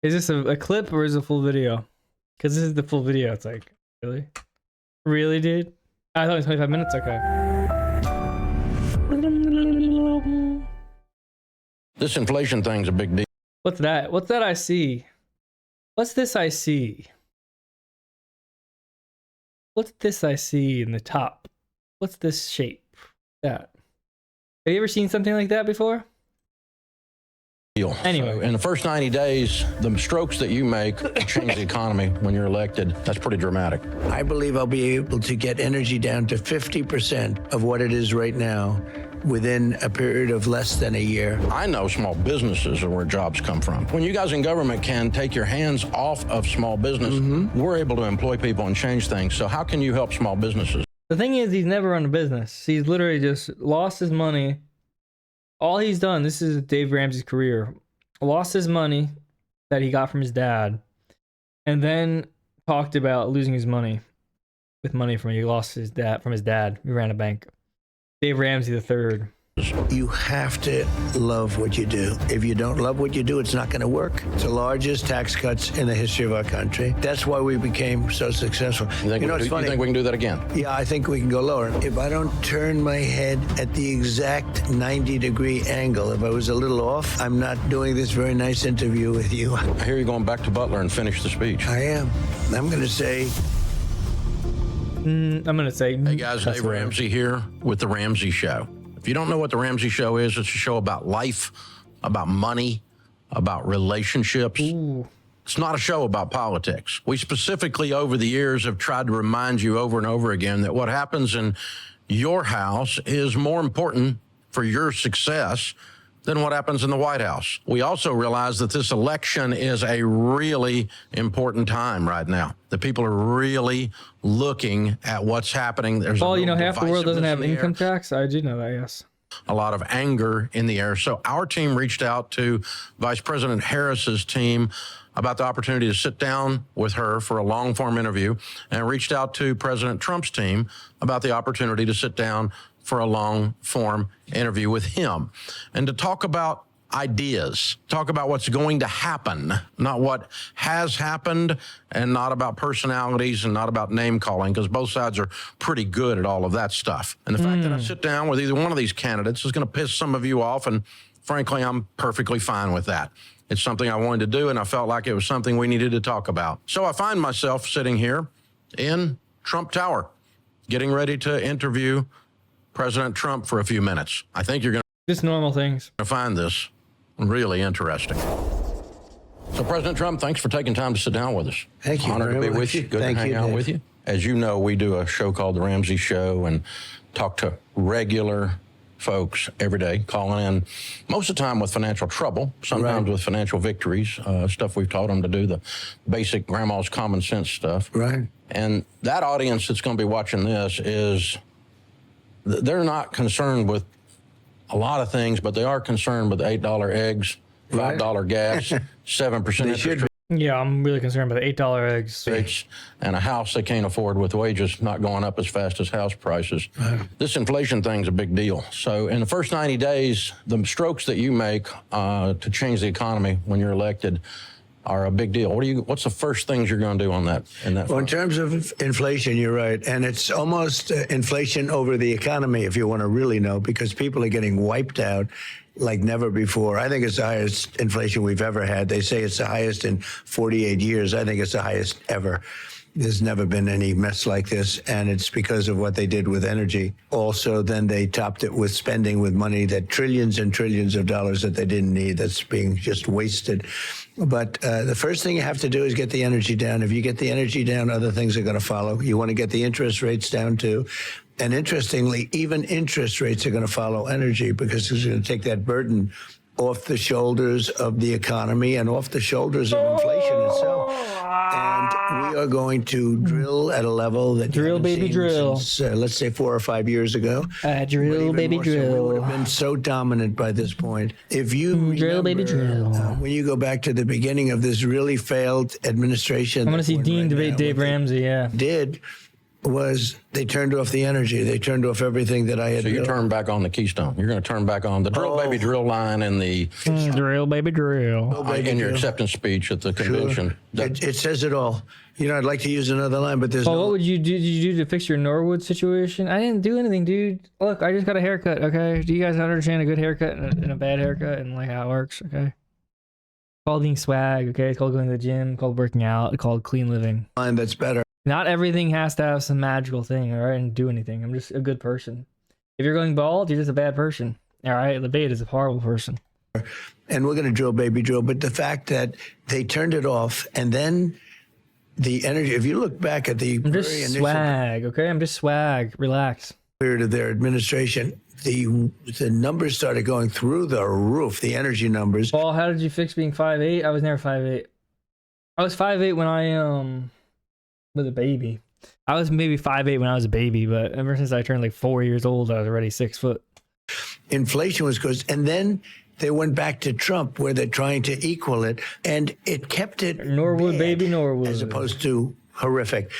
Is this a clip or is it a full video? Because this is the full video. It's like, really? Really, dude? I thought it was 25 minutes. Okay. This inflation thing's a big deal. What's that? What's that I see? What's this I see? What's this I see in the top? What's this shape? That. Have you ever seen something like that before? Anyway, So in the first 90 days, the strokes that you make change the economy when you're elected. That's pretty dramatic. I believe I'll be able to get energy down to 50% of what it is right now within a period of less than a year. I know small businesses are where jobs come from. When you guys in government can take your hands off of small business, we're able to employ people and change things. So how can you help small businesses? the thing is, he's never run a business. He's literally just lost his money. All he's done, this is Dave Ramsey's career, lost his money that he got from his dad, and then talked about losing his money with money from he lost his dad from his dad. He ran a bank. Dave Ramsey III. You have to love what you do. If you don't love what you do, it's not going to work. It's the largest tax cuts in the history of our country. That's why we became so successful. You know, it's funny. You think we can do that again? Yeah, I think we can go lower. If I don't turn my head at the exact 90-degree angle, if I was a little off, I'm not doing this very nice interview with you. I hear you going back to Butler and finish the speech. I am. I'm going to say... I'm going to say... Hey guys, Dave Ramsey here with The Ramsey Show. If you don't know what The Ramsey Show is, it's a show about life, about money, about relationships. Ooh. It's not a show about politics. We specifically, over the years, have tried to remind you over and over again that what happens in your house is more important for your success than what happens in the White House. We also realize that this election is a really important time right now. The people are really looking at what's happening. There's you know, half the world doesn't have income tax. I do know that, yes. A lot of anger in the air. So our team reached out to Vice President Harris's team about the opportunity to sit down with her for a long-form interview, and reached out to President Trump's team about the opportunity to sit down for a long-form interview with him and to talk about ideas, talk about what's going to happen, not what has happened, and not about personalities and not about name calling, because both sides are pretty good at all of that stuff. And the fact that I sit down with either one of these candidates is going to piss some of you off, and frankly, I'm perfectly fine with that. It's something I wanted to do, and I felt like it was something we needed to talk about. So I find myself sitting here in Trump Tower, getting ready to interview President Trump for a few minutes. I think you're going Just normal things. to find this really interesting. So, President Trump, thanks for taking time to sit down with us. Thank you Honored to very be much. with you. Good Thank to hang you, out Dave. with you. As you know, we do a show called The Ramsey Show and talk to regular folks every day, calling in most of the time with financial trouble, sometimes with financial victories, stuff we've taught them to do, the basic grandma's common sense stuff. Right. And that audience that's going to be watching this is, they're not concerned with a lot of things, but they are concerned with $8 eggs, $5 gas, 7% interest should be. Yeah, I'm really concerned about the $8 eggs. rates, and a house they can't afford with wages not going up as fast as house prices. This inflation thing's a big deal. So in the first 90 days, the strokes that you make to change the economy when you're elected are a big deal. What's the first things you're going to do on that? Well, in terms of inflation, you're right. And it's almost inflation over the economy, if you want to really know, because people are getting wiped out like never before. I think it's the highest inflation we've ever had. They say it's the highest in 48 years. I think it's the highest ever. There's never been any mess like this, and it's because of what they did with energy. Also, then they topped it with spending with money, that trillions and trillions of dollars that they didn't need, that's being just wasted. But the first thing you have to do is get the energy down. If you get the energy down, other things are going to follow. You want to get the interest rates down, too. And interestingly, even interest rates are going to follow energy, because it's going to take that burden off the shoulders of the economy and off the shoulders of inflation itself. And we are going to drill at a level that Drill, baby, drill. Since, let's say 4 or 5 years ago. Drill, baby, more so, we would drill. have been so dominant by this point. If you Drill, baby, drill. when you go back to the beginning of this really failed administration, I'm going to see Dean debate Dave Ramsey, yeah. did was they turned off the energy. They turned off everything that I had So you built. turn back on the Keystone. You're going to turn back on the drill, baby, drill line and the Drill, baby, drill. in your acceptance speech at the convention. It says it all. You know, I'd like to use another line, but there's Well, no... what would you do? Did you do to fix your Norwood situation? I didn't do anything, dude. Look, I just got a haircut, okay? Do you guys understand a good haircut and a bad haircut and like how it works, okay? It's called being swag, okay? It's called going to the gym, called working out, it's called clean living. line that's better. Not everything has to have some magical thing, all right? And do anything. I'm just a good person. If you're going bald, you're just a bad person, all right? The bait is a horrible person. And we're going to drill, baby, drill. But the fact that they turned it off and then the energy, if you look back at the I'm very just initial swag, okay? I'm just swag. Relax. period of their administration, the numbers started going through the roof, the energy numbers. Paul, how did you fix being 5'8"? I was never 5'8". I was 5'8" when I was a baby. I was maybe 5'8" when I was a baby, but ever since I turned like 4 years old, I was already 6 foot. Inflation was good. And then they went back to Trump where they're trying to equal it, and it kept it Norwood, bad, baby, Norwood. as opposed to horrific.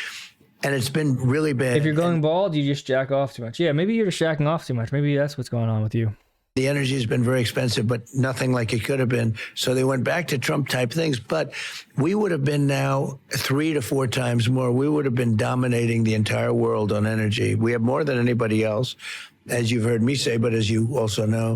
And it's been really bad. If you're going bald, you just jack off too much. Yeah, maybe you're just jacking off too much. Maybe that's what's going on with you. The energy has been very expensive, but nothing like it could have been. So they went back to Trump type things. But we would have been now 3 to 4 times more. We would have been dominating the entire world on energy. We have more than anybody else, as you've heard me say, but as you also know.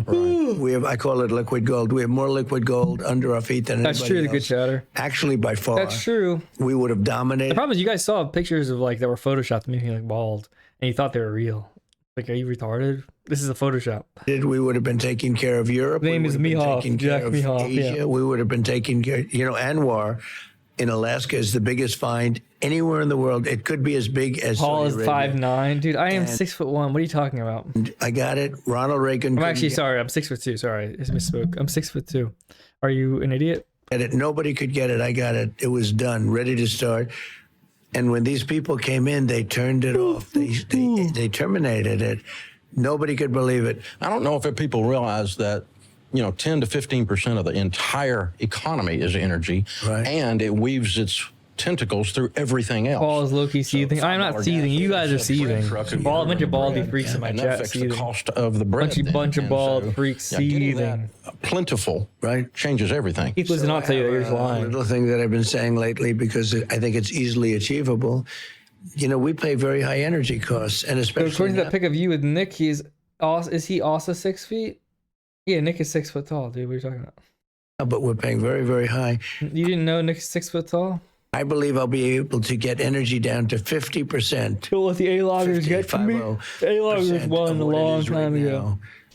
We have, I call it liquid gold. We have more liquid gold under our feet than That's anybody true, the else. good chatter. Actually, by far. That's true. We would have The dominated. problem is you guys saw pictures of like that were photoshopped to make me like bald, and you thought they were real. Like, are you retarded? This is a Photoshop. We would have been taking care of Europe. Name We is would have been Mihal, taking Jack care of Mihal, Asia. yeah. We would have been taking care. You know, Anwar in Alaska is the biggest find anywhere in the world. It could be as big as Paul is Saudi Arabia. 5'9". Dude, I am 6'1". What are you talking about? I got it. Ronald Reagan. I'm couldn't actually sorry. I'm 6'2". Sorry, I misspoke. I'm 6'2". Are you an idiot? get it. Nobody could get it. I got it. It was done, ready to start. And when these people came in, they turned it off. They terminated it. Nobody could believe it. I don't know if people realize that, 10 to 15% of the entire economy is energy, Right. and it weaves its tentacles through everything else. Paul is low-key seething. I'm not $5 seething. You guys are gas, bread seething. truck, and Ball, a bunch of baldy bread, freaks in my and chat that affects seething. the cost of the bread. Bunch of And bald so, freaks getting seething. that plentiful, Right. changes everything. Keith, listen, I'll tell you that you're just A lying. little thing that I've been saying lately, because I think it's easily achievable. We pay very high energy costs, and So especially according to now, that pic of you with Nick, is he also 6 feet? Yeah, Nick is 6 foot tall, dude. What are you talking about? but we're paying very, very high. You didn't know Nick is 6 foot tall? I believe I'll be able to get energy down to 50%. Don't let the A-loggers get to me. 50 A-loggers won of a what it long is right time ago.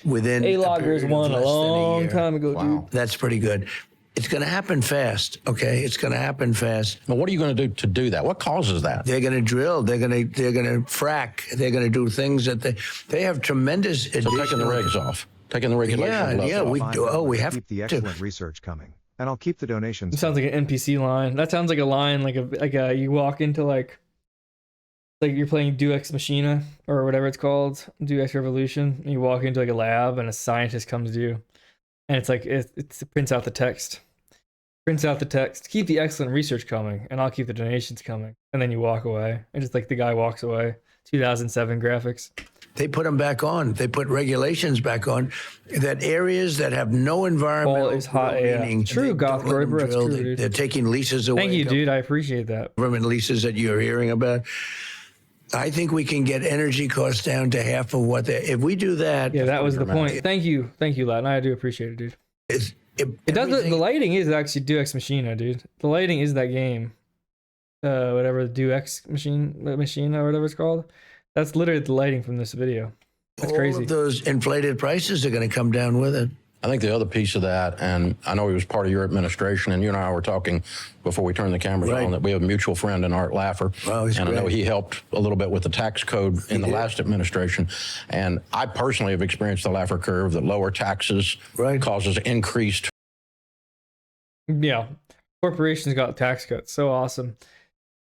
now, Within A-loggers period of won a less than long year. time ago, Wow. dude. That's pretty good. It's going to happen fast, okay? It's going to happen fast. Now, what are you going to do to do that? What causes that? They're going to drill. They're going to frack. They're going to do things that they have tremendous. So taking the additional- regs off, taking the regulation gloves off. we do. Oh, we have keep the to. excellent research coming, and I'll keep the donations. It sounds like an NPC line. That sounds like a line like a you walk into like you're playing Deus Ex Machina or whatever it's called, Deus Ex Revolution. And you walk into like a lab and a scientist comes to you, and it's like it prints out the text. Prints out the text. Keep the excellent research coming, and I'll keep the donations coming. And then you walk away, and just like the guy walks away. 2007 graphics. They put them back on. They put regulations back on that areas that have no environmental Ball is hot real AF. meaning, True, they don't Goth let them Grover, that's drill. true, dude. They're taking leases away. Thank you, dude. I appreciate that. Government leases that you're hearing about. I think we can get energy costs down to half of what they. If we do that, Yeah, that was the point. Thank you, Latin. I do appreciate it, dude. It does. The lighting is actually Deus Ex Machina, dude. The lighting is that game. Whatever the Deus Ex machine or whatever it's called. That's literally the lighting from this video. That's all crazy. of those inflated prices are going to come down with it. I think the other piece of that, and I know he was part of your administration, and you and I were talking before we turned the cameras Right. on, that we have a mutual friend in Art Laffer. Oh, he's and I know great. he helped a little bit with the tax code in the did. last administration. And I personally have experienced the Laffer curve, that lower taxes Right. causes increased Yeah, corporations got tax cuts. So awesome.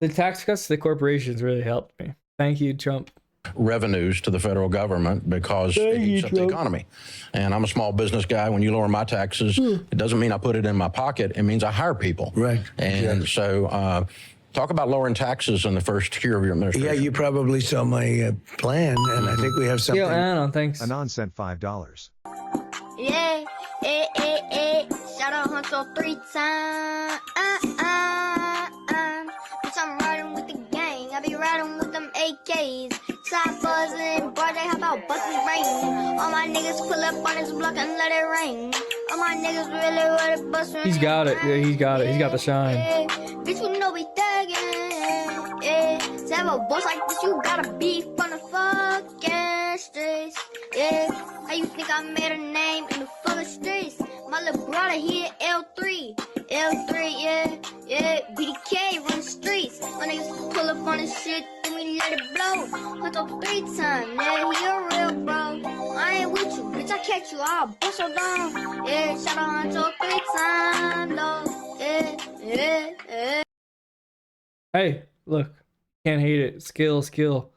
The tax cuts to the corporations really helped me. Thank you, Trump. revenues to the federal government because it eats up the economy. And I'm a small business guy. When you lower my taxes, it doesn't mean I put it in my pocket. It means I hire people. Right. And so Talk about lowering taxes in the first year of your administration. Yeah, you probably saw my plan, and I think we have something. Yo, Anon, thanks. Anon sent $5. Yeah, shout out Hunter 3 times. Bitch, I'm riding with the gang. I be riding with them AKs. Side buzzing, broad they hop out, bustin' rain. All my niggas pull up on this block and let it rain. All my niggas really ready bustin'. He's got it. Yeah, he's got it. He's got the shine. Yeah, bitch, you know we thuggin'. Yeah, to have a boss like this, you gotta be from the fucking streets. Yeah, how you think I made a name in the fucking streets? My little brother here, L3, yeah, BDK run the streets. My niggas pull up on this shit, then we let it blow. Hunter 3 times, yeah, he a real bro. I ain't with you, bitch, I catch you, I'll bust your down. Yeah, shout out Hunter 3 times, though. Yeah. Hey, look, can't hate it. Skill.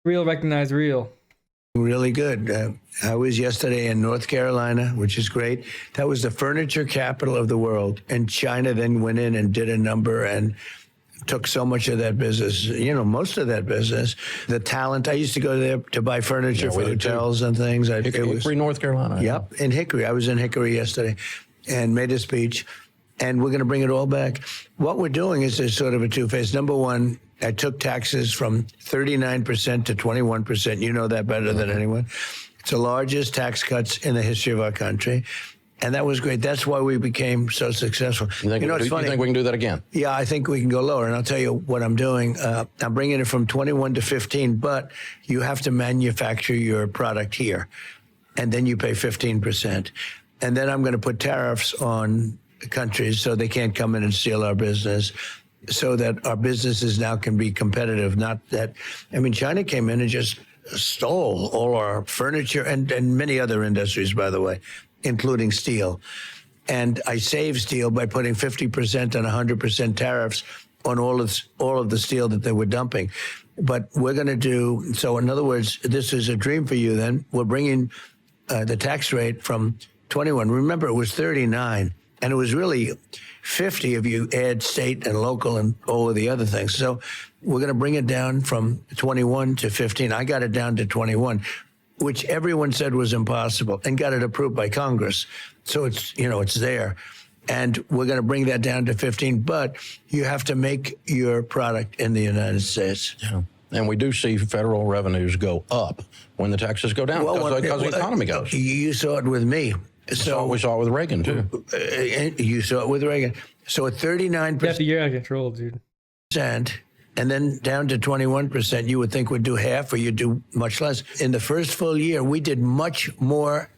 Real, recognize real. Really good. I was yesterday in North Carolina, which is great. That was the furniture capital of the world. And China then went in and did a number and took so much of that business, most of that business. The talent, I used to go there to buy furniture for hotels and things. Hickory, North Carolina. Yep, in Hickory. I was in Hickory yesterday and made a speech. And we're going to bring it all back. What we're doing is there's sort of a two-phase. Number one, I took taxes from 39% to 21%. You know that better than anyone. It's the largest tax cuts in the history of our country. And that was great. That's why we became so successful. It's funny. You think we can do that again? Yeah, I think we can go lower. And I'll tell you what I'm doing. I'm bringing it from 21 to 15, but you have to manufacture your product here. And then you pay 15%. And then I'm going to put tariffs on countries so they can't come in and steal our business, so that our businesses now can be competitive. Not that, China came in and just stole all our furniture and many other industries, by the way, including steel. And I saved steel by putting 50% and 100% tariffs on all of the steel that they were dumping. But we're going to do, so in other words, this is a dream for you then. We're bringing the tax rate from 21. Remember, it was 39. And it was really 50 if you add state and local and all of the other things. So we're going to bring it down from 21 to 15. I got it down to 21, which everyone said was impossible, and got it approved by Congress. So it's there. And we're going to bring that down to 15. But you have to make your product in the United States. Yeah. And we do see federal revenues go up when the taxes go down because the economy goes. You saw it with me. So we saw it with Reagan, too. You saw it with Reagan. So at 39%. You're out of control, dude. And then down to 21%, you would think would do half, or you'd do much less. In the first full year, we did much more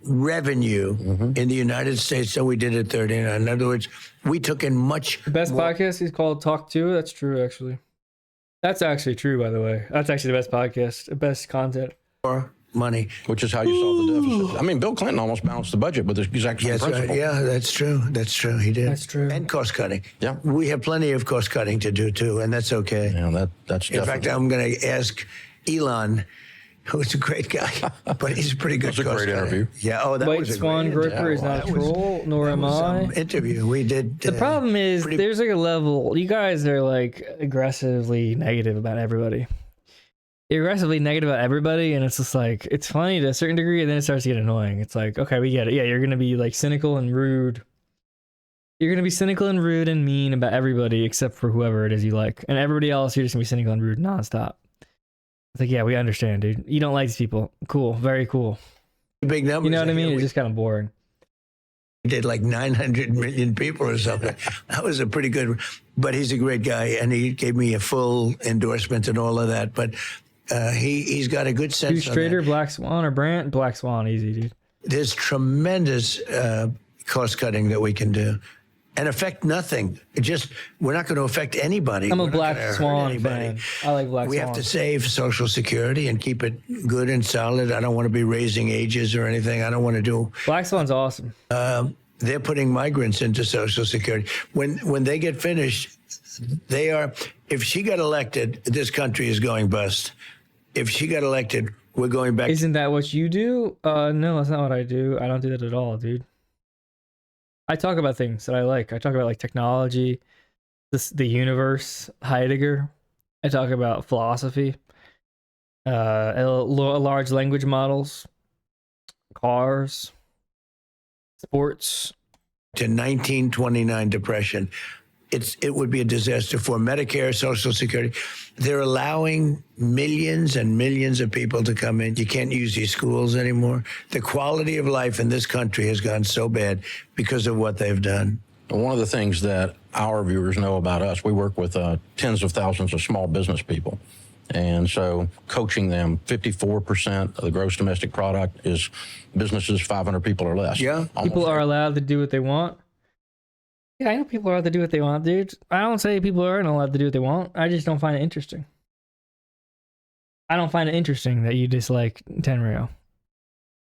revenue in the United States than we did at 39. In other words, we took in much The best podcast is called Talk To. That's true, actually. That's actually true, by the way. That's actually the best podcast, the best content. more money. Which is how you solve the deficit. Bill Clinton almost balanced the budget with the exact same principle. Right. Yeah, that's true. That's true. He did. That's true. And cost cutting. Yeah. We have plenty of cost cutting to do too, and that's okay. Yeah, that's In fact, I'm going to ask Elon, who's a great guy, but he's a pretty good. That was a great interview. Yeah. Oh, that White was a Swan great Groper is not a troll, nor am I. Interview we did. The problem is there's like a level. You guys are like aggressively negative about everybody. You're aggressively negative about everybody, and it's just like, it's funny to a certain degree, and then it starts to get annoying. It's like, okay, we get it. Yeah, you're gonna be like cynical and rude. You're gonna be cynical and rude and mean about everybody except for whoever it is you like, and everybody else you're just gonna be cynical and rude nonstop. It's like, yeah, we understand, dude. You don't like these people. Cool, very cool. Big numbers. You know what I mean? It's just kind of boring. We did like 900 million people or something. That was a pretty good. But he's a great guy, and he gave me a full endorsement and all of that. But he's got a good sense. Hugh Strader, Black Swan, or Brandt? Black Swan, easy, dude. There's tremendous cost cutting that we can do, and affect nothing. We're not going to affect anybody. I'm a We're not Black gonna hurt Swan anybody. fan. I like Black We Swan. have to save Social Security and keep it good and solid. I don't want to be raising ages or anything. I don't want to do. Black Swan's awesome. They're putting migrants into Social Security. When they get finished, they are. If she got elected, this country is going bust. If she got elected, we're going back. Isn't that what you do? No, that's not what I do. I don't do that at all, dude. I talk about things that I like. I talk about like technology, the universe, Heidegger. I talk about philosophy, large language models, cars, sports. To 1929 depression. It would be a disaster for Medicare, Social Security. They're allowing millions and millions of people to come in. You can't use these schools anymore. The quality of life in this country has gone so bad because of what they've done. One of the things that our viewers know about us, we work with tens of thousands of small business people. And so coaching them, 54% of the gross domestic product is businesses 500 people or less. Yeah. People are allowed to do what they want. Yeah, I know people are allowed to do what they want, dude. I don't say people aren't allowed to do what they want. I just don't find it interesting. I don't find it interesting that you dislike Tenryo.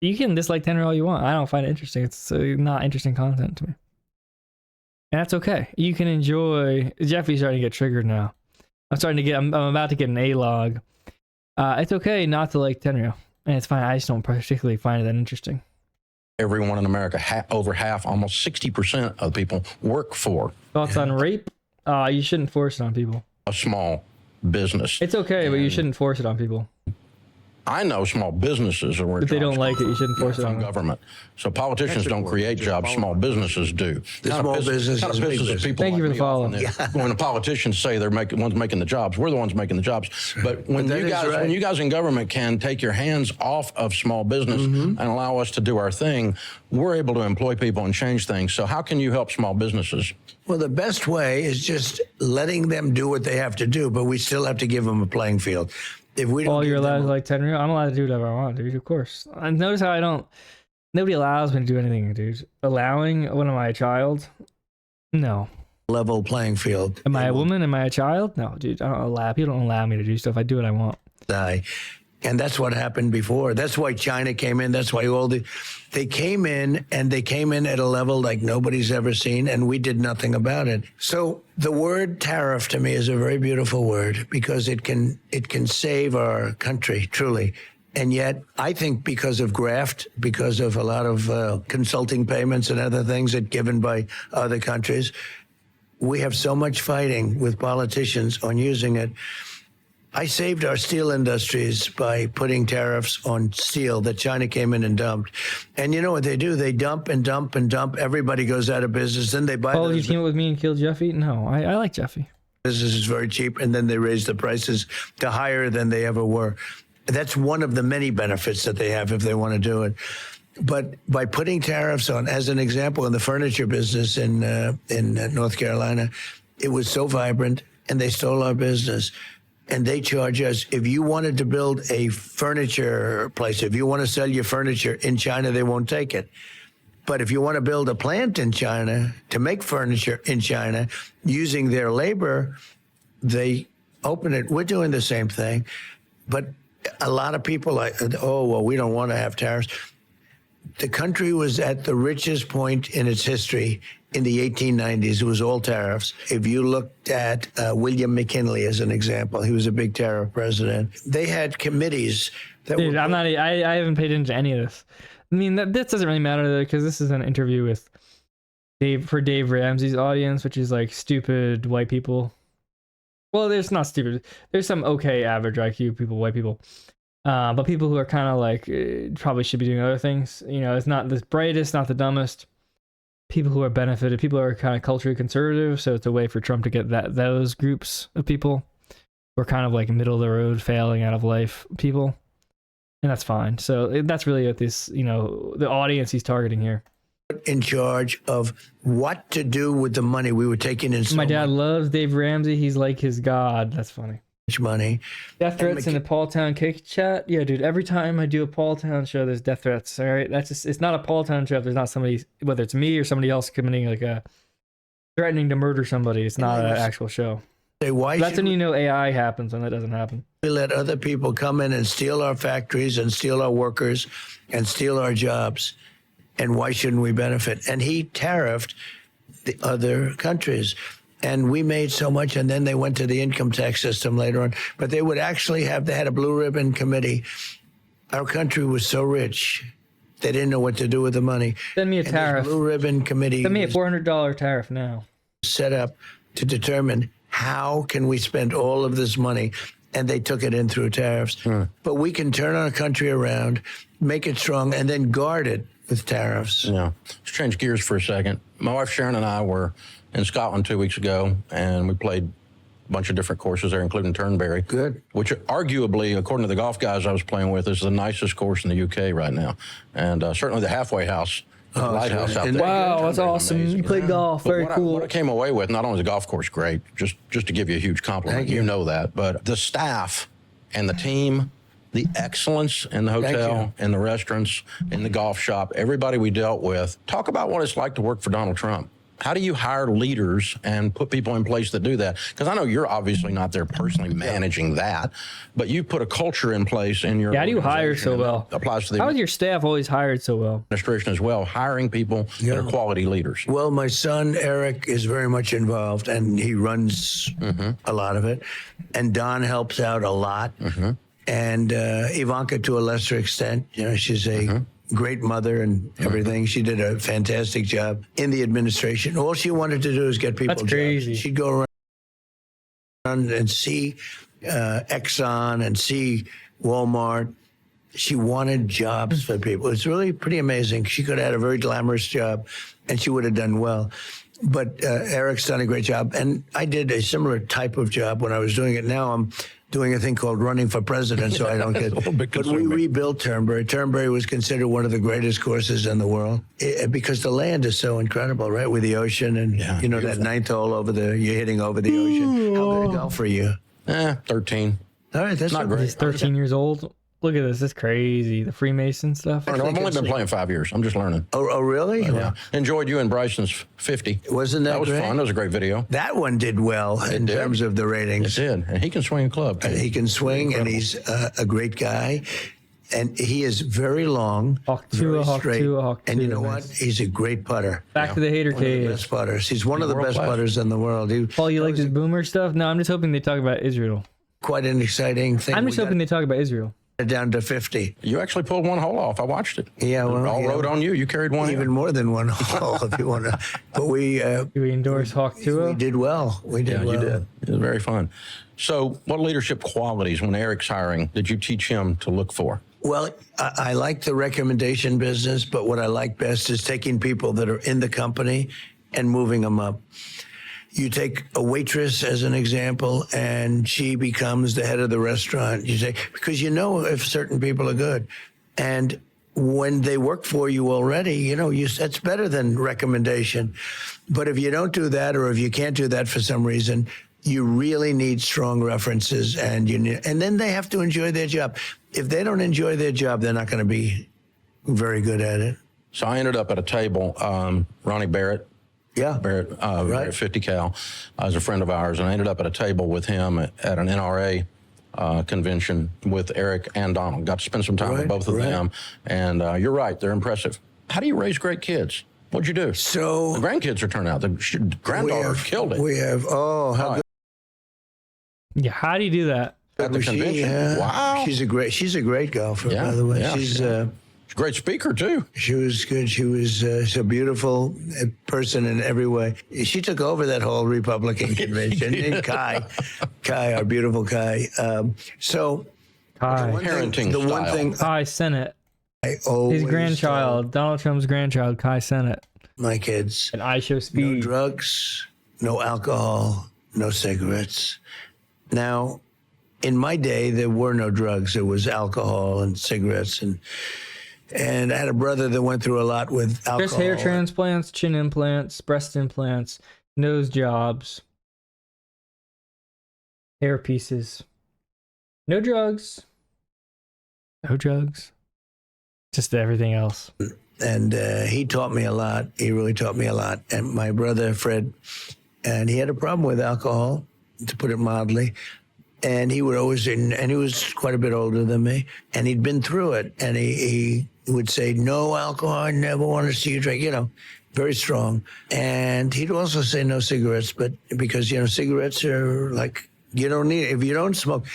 You can dislike Tenryo all you want. I don't find it interesting. It's not interesting content to me. And that's okay. You can enjoy... Jeffy's starting to get triggered now. I'm about to get an A-log. It's okay not to like Tenryo. And it's fine. I just don't particularly find it that interesting. Everyone in America, over half, almost 60% of the people work for Thoughts on rape? You shouldn't force it on people. a small business. It's okay, but you shouldn't force it on people. I know small businesses are where If they don't jobs like come it, you shouldn't force it from on them. government. So politicians don't create jobs, small businesses do. The small business Kind is of a big pisses business. people Thank you like for the me off follow. when they- When the politicians say they're ones making the jobs, we're the ones making the jobs. But when that you is guys, right. when you guys in government can take your hands off of small business and allow us to do our thing, we're able to employ people and change things. So how can you help small businesses? Well, the best way is just letting them do what they have to do, but we still have to give them a playing field. If we don't Well, give you're allowed them to like Tenryo. I'm allowed to do whatever I want, dude. Of course. And notice how I don't. Nobody allows me to do anything, dude. Allowing? What am I, a child? No. a level playing field, Am I they a will woman? Am I a child? No, dude. I don't allow. People don't allow me to do stuff. I do what I want. die. And that's what happened before. That's why China came in. That's why they came in, and they came in at a level like nobody's ever seen, and we did nothing about it. So the word tariff to me is a very beautiful word because it can save our country, truly. And yet, I think because of graft, because of a lot of consulting payments and other things that given by other countries, we have so much fighting with politicians on using it. I saved our steel industries by putting tariffs on steel that China came in and dumped. And you know what they do? They dump and dump and dump. Everybody goes out of business. Then they buy Oh, you those team up with me and kill Jeffy? No, I like Jeffy. businesses very cheap, and then they raise the prices to higher than they ever were. That's one of the many benefits that they have if they want to do it. But by putting tariffs on, as an example, in the furniture business in North Carolina, it was so vibrant, and they stole our business. And they charge us, if you wanted to build a furniture place, if you want to sell your furniture in China, they won't take it. But if you want to build a plant in China to make furniture in China using their labor, they open it. We're doing the same thing. But a lot of people like, oh, well, we don't want to have tariffs. The country was at the richest point in its history in the 1890s. It was all tariffs. If you looked at William McKinley as an example, he was a big tariff president. They had committees that Dude, were... I haven't paid attention to any of this. I mean, this doesn't really matter because this is an interview with Dave Ramsey's audience, which is like stupid white people. Well, there's not stupid. There's some okay average IQ people, white people. But people who are kind of like probably should be doing other things. You know, it's not the brightest, not the dumbest. People who are benefited. People who are kind of culturally conservative. So it's a way for Trump to get those groups of people who are kind of like middle of the road, failing out of life people. And that's fine. So that's really what this, you know, the audience he's targeting here. in charge of what to do with the money we were taking in. So My dad loves Dave Ramsey. He's like his god. That's funny. much money. Death threats in the Paul Town Cake chat. Yeah, dude. Every time I do a Paul Town show, there's death threats. All right, that's just, it's not a Paul Town show if there's not somebody, whether it's me or somebody else committing like a threatening to murder somebody. It's not an actual show. Say, why That's should when you know AI happens when that doesn't happen. we let other people come in and steal our factories and steal our workers and steal our jobs? And why shouldn't we benefit? And he tariffed the other countries. And we made so much, and then they went to the income tax system later on. But they would actually they had a blue ribbon committee. Our country was so rich, they didn't know what to do with the money. Send me a And this tariff. blue ribbon committee. Send me a $400 tariff now. set up to determine how can we spend all of this money, and they took it in through tariffs. But we can turn our country around, make it strong, and then guard it with tariffs. Yeah. Let's change gears for a second. My wife Sharon and I were in Scotland 2 weeks ago, and we played a bunch of different courses there, including Turnberry. Good. Which arguably, according to the golf guys I was playing with, is the nicest course in the UK right now. And certainly the halfway house, the lighthouse out there. Wow, that's awesome. Amazing. You played golf. Very cool. What I came away with, not only is the golf course great, just to give you a huge compliment, Thank you. you know that, but the staff and the team, the excellence in the hotel, in the restaurants, in the golf shop, everybody we dealt with. Talk about what it's like to work for Donald Trump. How do you hire leaders and put people in place that do that? Because I know you're obviously not there personally managing that, but you put a culture in place in your Yeah, how do you hire organization, so and well? that applies to the How is your staff always hired so well? administration as well, hiring people that are quality leaders. Well, my son, Eric, is very much involved, and he runs a lot of it. And Don helps out a lot. And Ivanka, to a lesser extent, you know, she's a great mother and everything. She did a fantastic job in the administration. All she wanted to do is get people That's jobs. crazy. She'd go around and see Exxon and see Walmart. She wanted jobs for people. It's really pretty amazing. She could have had a very glamorous job, and she would have done well. But Eric's done a great job. And I did a similar type of job when I was doing it. Now I'm doing a thing called running for president, so I don't get. a little bit But we consuming. rebuilt Turnberry. Turnberry was considered one of the greatest courses in the world because the land is so incredible, right? With the ocean and Yeah, you know that ninth hole over the you're hitting over the ocean. How good a golf are you? 13. All right, that's Not okay. great. He's 13 years old. Look at this. It's crazy. The Freemason stuff. I've only been playing 5 years. I'm just learning. Oh, really? Yeah. Enjoyed you and Bryson's 50. Wasn't that That was great? fun. That was a great video. That one did well in did. terms of the It ratings. did. And he can swing a club, too. He can swing, and he's a great guy. And he is very long, Hawk very two, Hawk straight. two, Hawk And you two, know what? nice. He's a great putter. Back to the hater One of the cage. best putters. He's one of the World best class. putters in the world. He, Paul, you like this boomer stuff? No, I'm just hoping they talk about Israel. quite an exciting thing. I'm just We hoping they talk about Israel. got it down to 50. You actually pulled one hole off. I watched it. Yeah, well, All yeah. rode on you. You carried one. Even in. more than one hole, if you want to. But we Do we endorse Hawk we 2? did well. We did Yeah, well. you did. It was very fun. So, what leadership qualities, when Eric's hiring, did you teach him to look for? Well, I like the recommendation business, but what I like best is taking people that are in the company and moving them up. You take a waitress as an example, and she becomes the head of the restaurant. You say, because you know if certain people are good. And when they work for you already, you know, that's better than recommendation. But if you don't do that, or if you can't do that for some reason, you really need strong references, and and then they have to enjoy their job. If they don't enjoy their job, they're not going to be very good at it. So, I ended up at a table, Ronnie Barrett, Yeah. Barrett 50 Cal, is a friend of ours, and I ended up at a table with him at an NRA convention with Eric and Donald. Got to spend some time with both of them, and you're right, they're impressive. How do you raise great kids? What'd you do? So The grandkids are turning out. The granddaughter killed it. We have, how good Yeah, how do you do that? At the was she? convention. Yeah. Wow. She's a great golfer, Yeah, by the way. yeah, She's yeah. She's a great speaker, too. she was good. She was a beautiful person in every way. She took over that whole Republican convention. And Kai, our beautiful Kai. So Kai. Parenting the one style. thing Kai Sennett. I always His grandchild. Donald Trump's grandchild, Kai Sennett. tell my kids: And I show no speed. drugs, no alcohol, no cigarettes. Now, in my day, there were no drugs. There was alcohol and cigarettes, and I had a brother that went through a lot with alcohol. Just hair transplants, chin implants, breast implants, nose jobs, hair pieces. No drugs. No drugs. Just everything else. And he taught me a lot. He really taught me a lot. And my brother, Fred, and he had a problem with alcohol, to put it mildly. And he would always, and he was quite a bit older than me, and he'd been through it. And he would say, no alcohol, I never want to see you drink, you know, very strong. And he'd also say no cigarettes, but because, you know, cigarettes are like, you don't need it. If you don't smoke,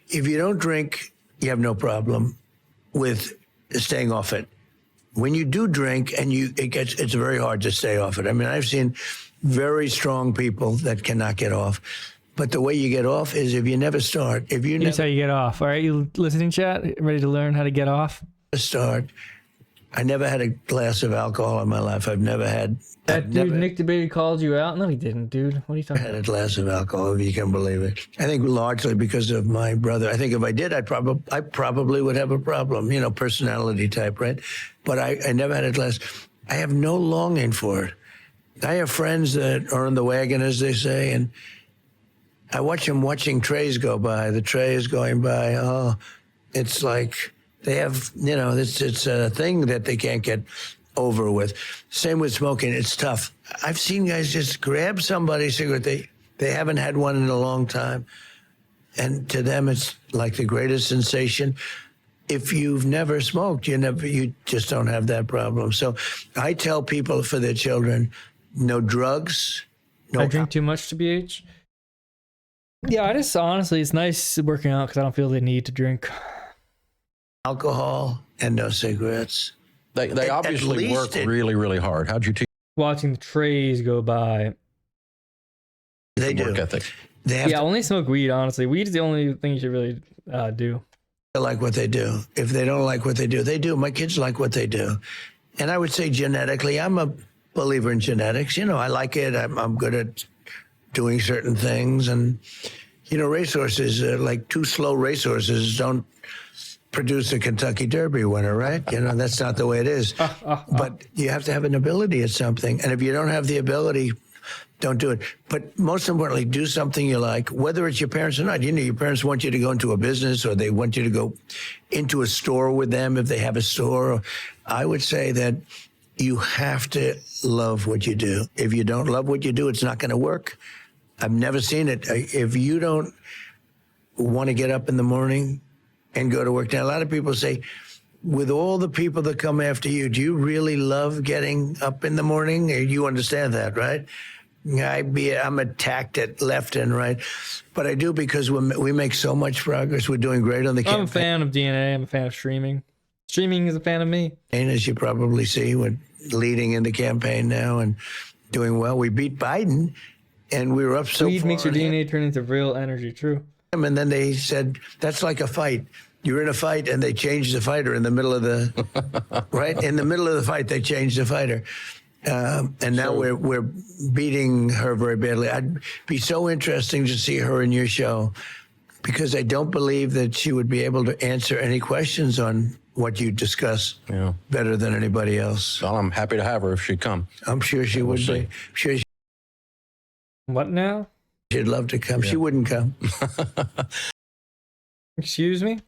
if you don't drink, you have no problem with staying off it. When you do drink, and it's very hard to stay off it. I mean, I've seen very strong people that cannot get off. But the way you get off is if you never start. If you Here's how never you get off. All right, you listening, chat? Ready to learn how to get off? start, I never had a glass of alcohol in my life. I've never had. That I've dude, never Nick DeBaty, called you out? No, he didn't, dude. What are you talking had about? a glass of alcohol, if you can believe it. I think largely because of my brother. I think if I did, I probably would have a problem, you know, personality type, right? But I never had a glass. I have no longing for it. I have friends that are in the wagon, as they say, and I watch them watching trays go by. The tray is going by. Oh, it's like they have, you know, it's a thing that they can't get over with. Same with smoking. It's tough. I've seen guys just grab somebody's cigarette. They haven't had one in a long time. And to them, it's like the greatest sensation. If you've never smoked, you just don't have that problem. So I tell people for their children, no drugs, no I drink too much to BH. Yeah, I just honestly, it's nice working out because I don't feel the need to drink. alcohol, and no cigarettes. They obviously work really, really hard. How'd you teach Watching the trays go by. They do. work ethic? They have Yeah, only smoke weed, honestly. Weed is the only thing you should really do. to like what they do. If they don't like what they do, they do. My kids like what they do. And I would say genetically, I'm a believer in genetics. You know, I like it. I'm good at doing certain things. And, you know, racehorses, like two slow racehorses don't produce a Kentucky Derby winner, right? You know, that's not the way it is. But you have to have an ability at something. And if you don't have the ability, don't do it. But most importantly, do something you like, whether it's your parents or not. You know, your parents want you to go into a business or they want you to go into a store with them if they have a store. I would say that you have to love what you do. If you don't love what you do, it's not going to work. I've never seen it. If you don't want to get up in the morning and go to work. Now, a lot of people say, with all the people that come after you, do you really love getting up in the morning? You understand that, right? I'm attacked at left and right, but I do because we make so much progress. We're doing great on the campaign. I'm a fan of DNA. I'm a fan of streaming. Streaming is a fan of me. As you probably see, we're leading in the campaign now and doing well. We beat Biden, and we were up so Weed far makes your on him. DNA turn into real energy. True. And then they said, that's like a fight. You're in a fight, and they changed the fighter in the middle of the, right? In the middle of the fight, they changed the fighter. And now we're beating her very badly. I'd be so interesting to see her in your show because I don't believe that she would be able to answer any questions on what you discuss better than anybody else. Well, I'm happy to have her if she'd come. I'm sure she would be. I'm sure What now? she'd love to come. She wouldn't come. Excuse me?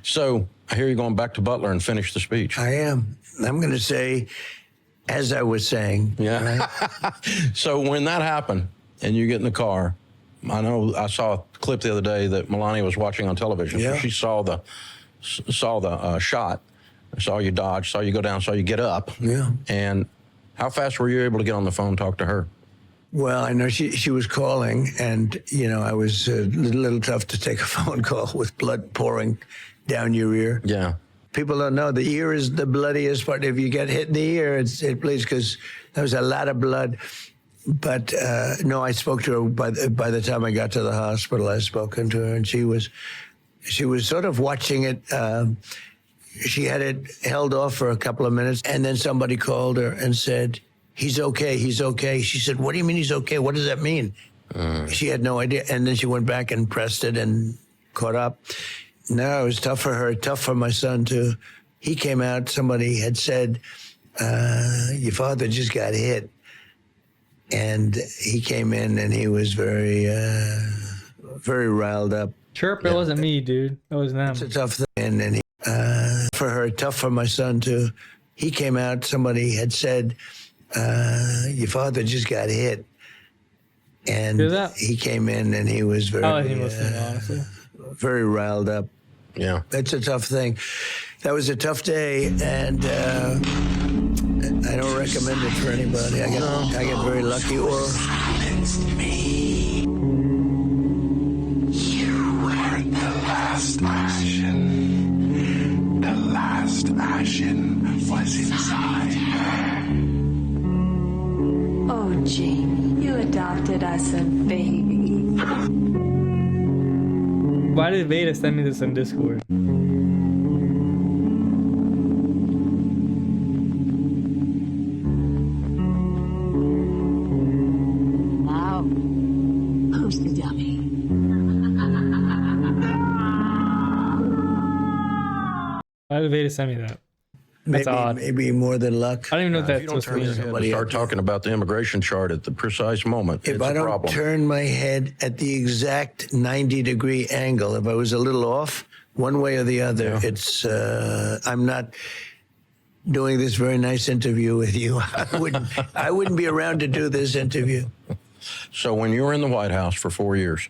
So I hear you're going back to Butler and finish the speech. I am. I'm going to say, as I was saying. Yeah. Right? So when that happened and you get in the car, I know I saw a clip the other day that Melania was watching on television. Yeah. So she saw the shot, saw you dodge, saw you go down, saw you get up. Yeah. And how fast were you able to get on the phone and talk to her? Well, I know she was calling, and, you know, I was a little tough to take a phone call with blood pouring down your ear. Yeah. People don't know the ear is the bloodiest part. If you get hit in the ear, it bleeds because there was a lot of blood. But no, I spoke to her by the time I got to the hospital. I spoken to her, and she was sort of watching it. She had it held off for a couple of minutes, and then somebody called her and said, "He's okay. He's okay." She said, "What do you mean he's okay? What does that mean?" She had no idea, and then she went back and pressed it and caught up. No, it was tough for her, tough for my son, too. He came out, somebody had said, your father just got hit. And he came in and he was very, very riled up. Chirp, it wasn't me, dude. It was them. It's a tough thing. And he, for her, tough for my son, too. He came out, somebody had said, your father just got hit. And Hear that? he came in and he was very, Oh, he must have, honestly. very riled up. Yeah. That's a tough thing. That was a tough day, and I don't recommend it for anybody. I get very lucky. Or You were the last ashen. The last ashen was inside her. Oh, Jamie. us a baby. Why did Veda send me this on Discord? Now, who's the dummy? Why did Veda send me that? That's odd. Maybe more than luck. I don't even know what If that's you don't supposed turn to your mean. head and start talking about the immigration chart at the precise moment, If it's I a don't problem. turn my head at the exact 90-degree angle, if I was a little off one way or the other, it's I'm not doing this very nice interview with you. I wouldn't be around to do this interview. So when you were in the White House for 4 years,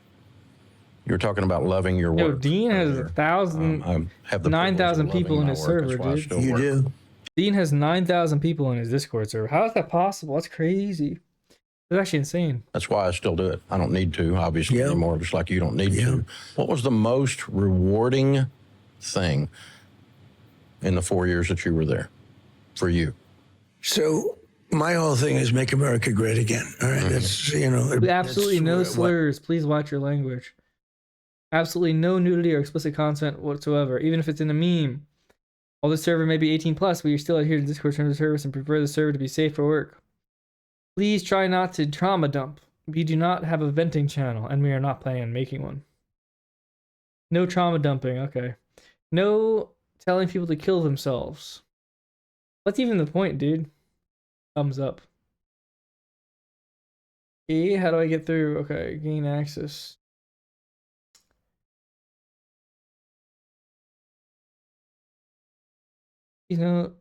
you're talking about loving your Yo, work. Dean has earlier. 9,000 people in his server, dude. You do. Dean has 9,000 people in his Discord server. How is that possible? That's crazy. That's actually insane. That's why I still do it. I don't need to, obviously, Yeah. anymore, just like you don't need Yeah. to. What was the most rewarding thing in the 4 years that you were there for you? So my whole thing is make America great again. All right, that's Absolutely no slurs. Please watch your language. Absolutely no nudity or explicit content whatsoever, even if it's in a meme. While the server may be 18 plus, but you're still adhere to Discord terms of service and prefer the server to be safe for work. Please try not to trauma dump. We do not have a venting channel, and we are not planning on making one. No trauma dumping, okay. No telling people to kill themselves. What's even the point, dude? Thumbs up. E, how do I get through? Okay, gain access. You know,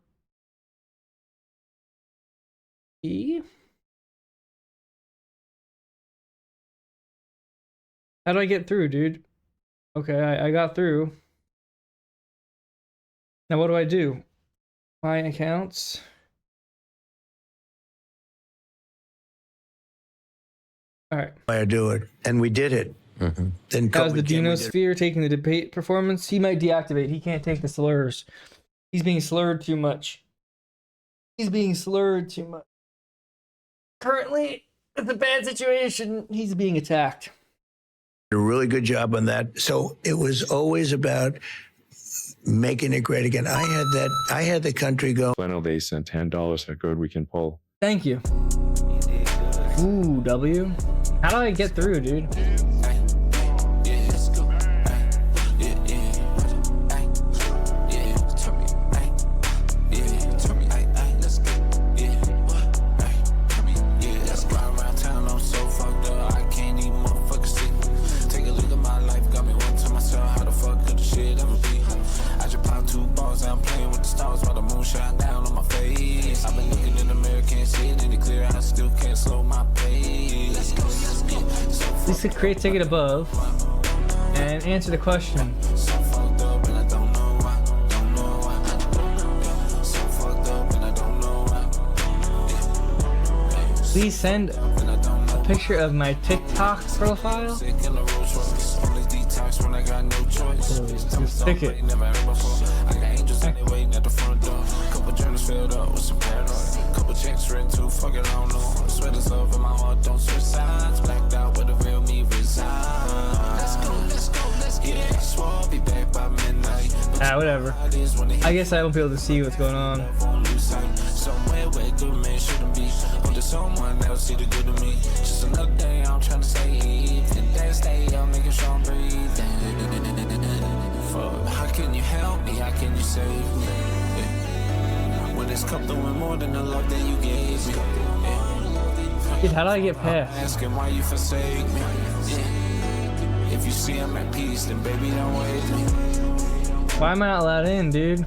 E? How do I get through, dude? Okay, I got through. Now what do I do? My accounts. All right. I do it, and we did it. Then How's the COVID came, we did it. Dinosphere taking the debate performance? He might deactivate. He can't take the slurs. He's being slurred too much. He's being slurred too much. Currently, it's a bad situation. He's being attacked. Did a really good job on that. So it was always about making it great again. I had the country go. I know they sent $10. How good we can pull. Thank you. Ooh, W. How do I get through, dude? Please create ticket above and answer the question. Please send a picture of my TikTok profile. Ticket. Checks written too fucking long, no. Sweaters over my heart, don't switch sides. Blacked out where the real me resides. Let's get it. Swore I'll be back by midnight. Whatever. I guess I won't be able to see what's going on. Somewhere where good men shouldn't be. Onto someone else see the good of me. Just another day I'm trying to save. And that day I'm making sure I'm breathing. Fuck, how can you help me? How can you save me? When it's come through more than the love that you gave me. Dude, how do I get past? Asking why you forsake me. If you see I'm at peace, then baby don't wait me. Why am I not allowed in, dude?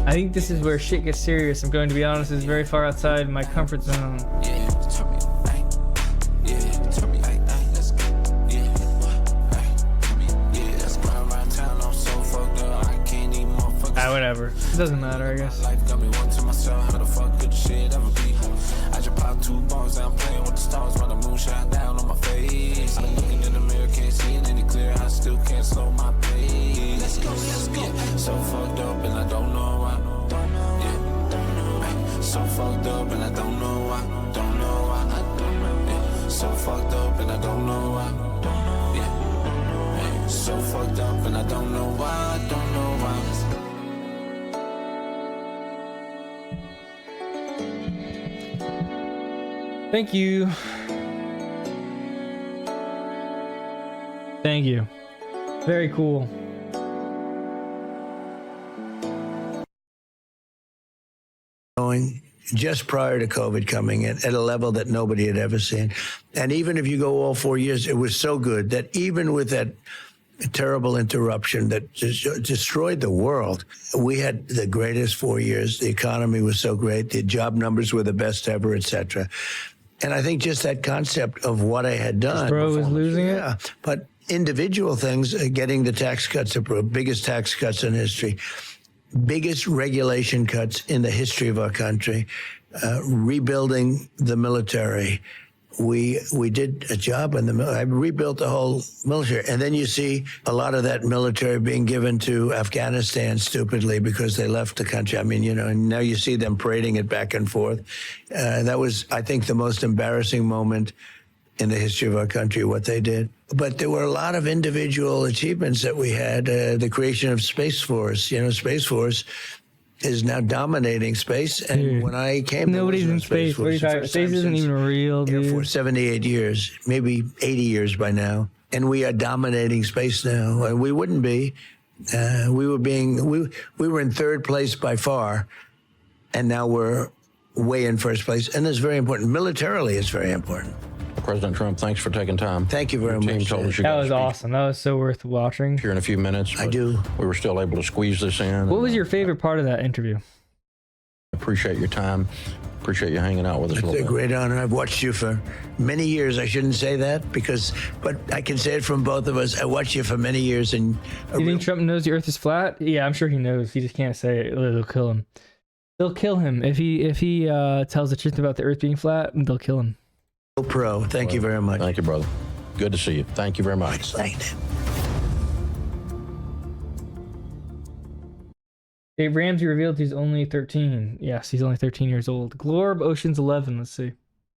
I think this is where shit gets serious. I'm going to be honest, it's very far outside my comfort zone. Whatever. It doesn't matter, I guess. Life got me one to myself, how the fuck could shit ever be? I just popped 2 balls, I'm playing with the stars while the moon shine down on my face. I'm looking in the mirror, can't see it any clear, I still can't slow my pace. Let's go. So fucked up and I don't know why. So fucked up and I don't know why. don't know why. Yeah, man, so fucked up, and I don't know why. I don't know why. Thank you. Thank you. Very cool. Going just prior to COVID coming in at a level that nobody had ever seen. And even if you go all 4 years, it was so good that even with that terrible interruption that just destroyed the world, we had the greatest 4 years. The economy was so great. The job numbers were the best ever, etc. And I think just that concept of what I had done. Bro was losing it. Yeah, but individual things, getting the tax cuts approved, biggest tax cuts in history, biggest regulation cuts in the history of our country, rebuilding the military. We did a job in the military. I rebuilt the whole military. And then you see a lot of that military being given to Afghanistan stupidly because they left the country. I mean, you know, and now you see them parading it back and forth. That was, I think, the most embarrassing moment in the history of our country, what they did. But there were a lot of individual achievements that we had. The creation of Space Force. You know, Space Force is now dominating space. And Dude, when I came, nobody's in space. What are you talking? Space isn't even real, Air dude. Force, 78 years, maybe 80 years by now. And we are dominating space now. And we wouldn't be. We were in third place by far. And now we're way in first place. And it's very important. Militarily, it's very important. President Trump, thanks for taking time. Thank you very Team much. told us you That got to was speak awesome. That was so worth watching. here in a few minutes. I but do. We were still able to squeeze this in. What was your favorite part of that interview? Appreciate your time. Appreciate you hanging out with us a It's little a bit. great honor. I've watched you for many years. I shouldn't say that but I can say it from both of us. I watched you for many years, and You think Trump knows the Earth is flat? Yeah, I'm sure he knows. He just can't say it. They'll kill him. They'll kill him if he tells the truth about the Earth being flat. They'll kill him. pro. Thank you very much. Thank you, brother. Good to see you. Thank you very much. Thank you. Dave Ramsey revealed he's only 13. Yes, he's only 13 years old. Glorb Ocean's 11. Let's see.